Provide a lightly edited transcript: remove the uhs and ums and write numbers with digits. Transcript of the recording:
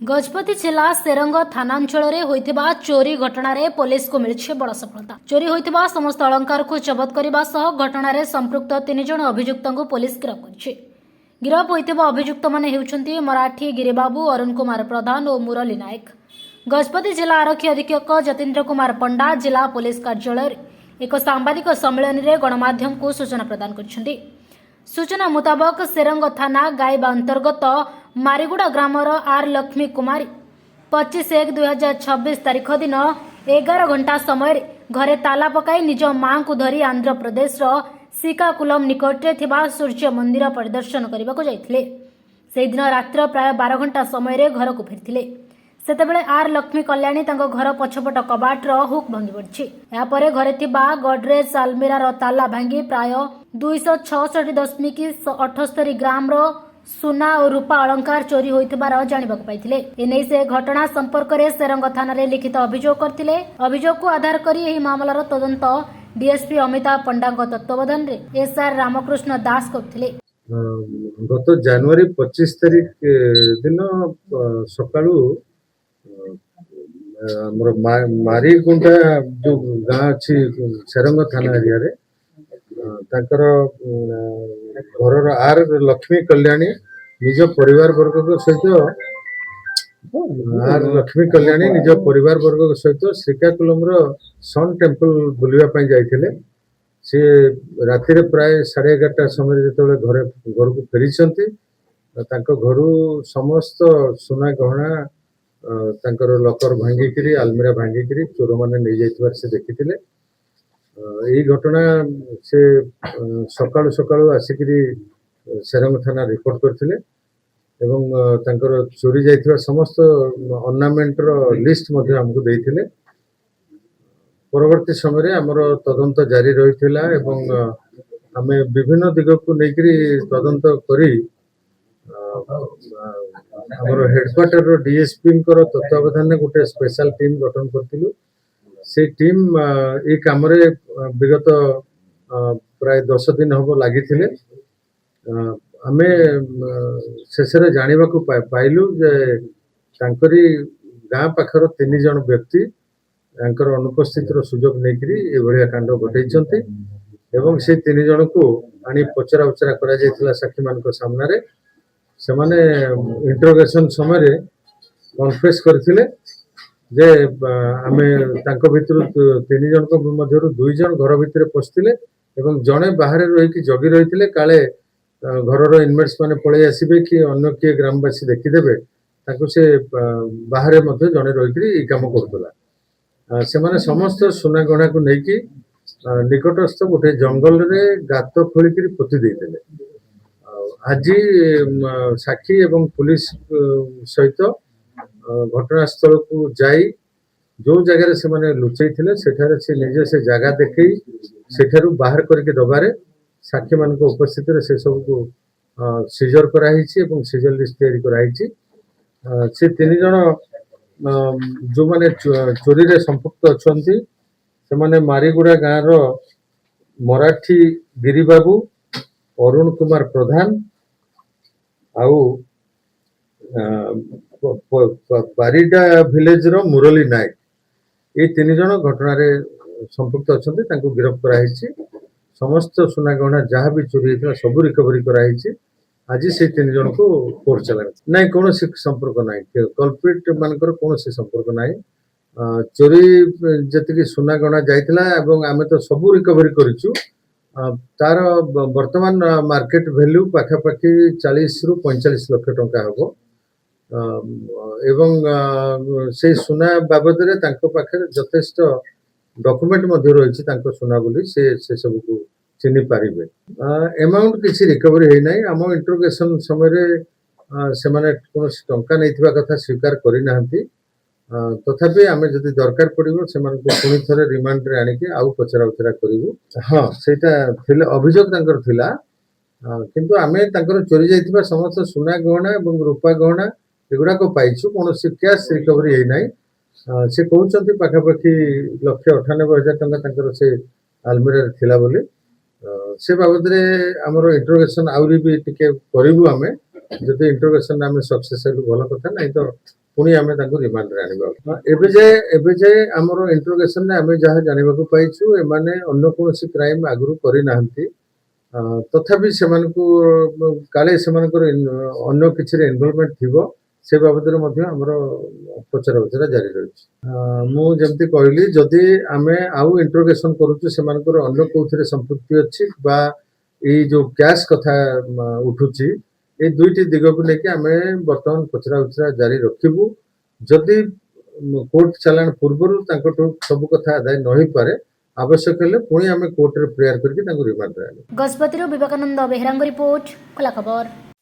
गजपति जिला सेरंग थानांचल होइथिबा चोरी घटना पुलिस को मिली बड़ सफलता। चोरी होइथिबा समस्त अलंकार को जबत करने सह घटना संपृक्त 3 जन अभियुक्त को पुलिस गिरफ कर गिरफ होइथिबा अभियुक्त माने हेउछन्ती मराठी गिरिबाबू, अरुण कुमार प्रधान और मुरली नायक। गजपति जिला आरक्षी अधीक्षक जतीन्द्र कुमार पंडा जिला पुलिस कार्यालय एक सांबादिक सम्मेलन में गणमाध्यम को सूचना प्रदान करछन्ती। सूचना मुताबक सेरंग थाना गाइबा अंतर्गत मारीगुड़ा ग्रामर आर लक्ष्मी कुमारी 25/1/2026 तारीख दिन 11 घंटा समय घरे ताला पकाई निज मां को धरी आंध्र प्रदेश श्रीकाकुलम निकटरे थिबा सूर्य मंदिर परिदर्शन करने को जाइथिले। से दिन रात्र प्राय 12 घंटा समय घर को फेरथिले। सेतेबेले आर लक्ष्मी कल्याणी तांको घर पछपट कबाटर हुक भांगी पड़ी। यापर घरे थिबा गडरेज आलमीरार ताला भांगी प्राय 266.78 ग्राम सुना और रूपा अलंकार चोरी होइथिबार जानिबाक पाइथिले। एनै से घटना संपर्क में सेरंग थाना रे लिखित अभियोग करथिले। अभियोग को आधार करी एही मामलार तदंत डीएसपी अमिताभ पंडा तत्वावधान रे एसआर रामकृष्ण दास करथिले। गत जनवरी 25 तारीख दिन सकाळू मारीगुंडा जो गाँ अच्छी सेरंग थाना एरिया रे ताकर घर आर लक्ष्मी कल्याणी निज परिवार वर्ग सहित आर लक्ष्मी कल्याणी निज परिवार वर्ग सहित श्रीकाकुलम सन टेम्पल बुलवाई जाइथिले। से राति प्राय 11:30 समय जिते घर को फेरी घर समस्त सुना गहना लकर भांगिकी आलमीरा भांगिकी चोर मैंने नहीं जाइथिबार से देखिथिले। यही घटना से सकाळु सकाळु आसिकी सेरंग थाना रिपोर्ट करथिले एवं तांकर चोरी जाइथिबा समस्त ऑर्नामेंट रो लिस्ट मध्ये हमको देइथिले। परवर्ती समय आमर तदंत जारी रहिथिला एवं आमे विभिन्न दिग को लेकरी तदंत करी आमर हेडक्वार्टर रो डीएसपी कर तत्वावधान में गोटे स्पेशल टीम गठन करथिलु। से टीम ए काम रे विगत प्राय 10 दिन हम लगी आमे शेष जाना पाइलु जे तांकरी गाँ पाखर 3 जन व्यक्ति अनुपस्थित सुजोग नहीं कांड घटे एवं से 3 जन को आनी पचरा उचरा करा साक्षी मान सामने से माने इंटरोगेशन समय कन्फेस करथिले जे आमे तांको भितर 3 जन को मध्य 2 जन घर भितर पशिले एवं जड़े बाहर रही जगी रही काले घर इनमेट्स माने पड़े आसबे कि अन्य किए ग्रामवासी देखीदेवे से बाहर जड़े रही काम करुला। से माने समस्त सुना गहना को लेकिन निकटस्थ गोटे जंगल रे गात खोलिकी पोती देते। आज साक्षी एवं पुलिस सहित घटनास्थल को जाई जो जगह से माने लुचई थिले सेठारे से निजे से जगह देखई सेठारु बाहर करके दबारे साक्षी मान उपस्थित से सब को सीजर कराई एवं सीजर लिस्ट तैयारी कराई। से 3 जन जो माने चोरी रे संपृक्त अछंती से माने मारीगुड़ा गाँ रो मराठी गिरिबाबू, अरुण कुमार प्रधान आउ बारिडा विलेज रो मुरली नायक ये 3 जन घटना रे संपृक्त अछंती तांको गिरफ्त कराई। समस्त सुना गहना जहाँ भी चोरी होता सब रिकवरी कराई। आज से 3 जन को कोर्ट चला ना कौन संपर्क ना कल्प्रिट मानकर कौन संपर्क ना चोरी जी सुना गहना जाइथिला एवं आमे तो सब रिकवरी करिछु। तार वर्तमान मार्केट वैल्यू पाखापाखि 40 रु 45 लाख टंका हबो एवं से सुना बाबद रे तांको पाखे यथेष्ट डॉक्यूमेंट मध्ये रहिछि तांको सुना बोली से सब को चिन्हि पारिबे। अमाउंट किछि रिकवरी हे नै। आम इंटरोगेशन समय रे से माने कोन टंका नैथिबा कथा स्वीकार करि नाहंती। तथापि आमे जदि दरकार पड़िबो से मान को पुनी थरे रिमांड रे आनिके आउ पचरा उचरा करिवु। हां सेटा थिले अभियोग तांकर थिला किंतु आमे तांकर चोरी जाइथिबा समस्त सुना गहना एवं रूपा गहना एगुडा को पाइछु कोन कैश रिकवरी हे नै। से कहउछंती पाखापाखि 1,98,000 टंका तांकर से आलमीरा थिला बोली। से बाबद रे हमरो इंटरोगेशन आउरी भी टिके करिवु आमे जदि इंटरोगेशन आमे सक्सेस हेलु भलो कथा नै तो पुणी आम रिमांड आने एबे जे आमर इंट्रोगेशन आम जहाँ जानवाक पाइछु एमाने अन्य कौन क्राइम आगु करना तथापि काले अन्य किसी इनवल्वमेंट थी से बाबद आमर पचरा उचरा जारी रही मुझे कहली जदि आम आउ इंट्रोगेशन करुचु से अन्य कौन संपृक्ति अच्छी बा ये जो कैश कथा उठुची ये दुईटी दिग को लेकिन आम बर्तमान पचरा उचरा जारी रखिबू जदि कोर्ट चालाण पूर्व सब कथा आदाय न हो पारे आवश्यक हेले पुणी आम कोर्ट रे प्रेयर करके रिमांड रे गजपति विवेकानंद बेहरा रिपोर्ट कला खबर।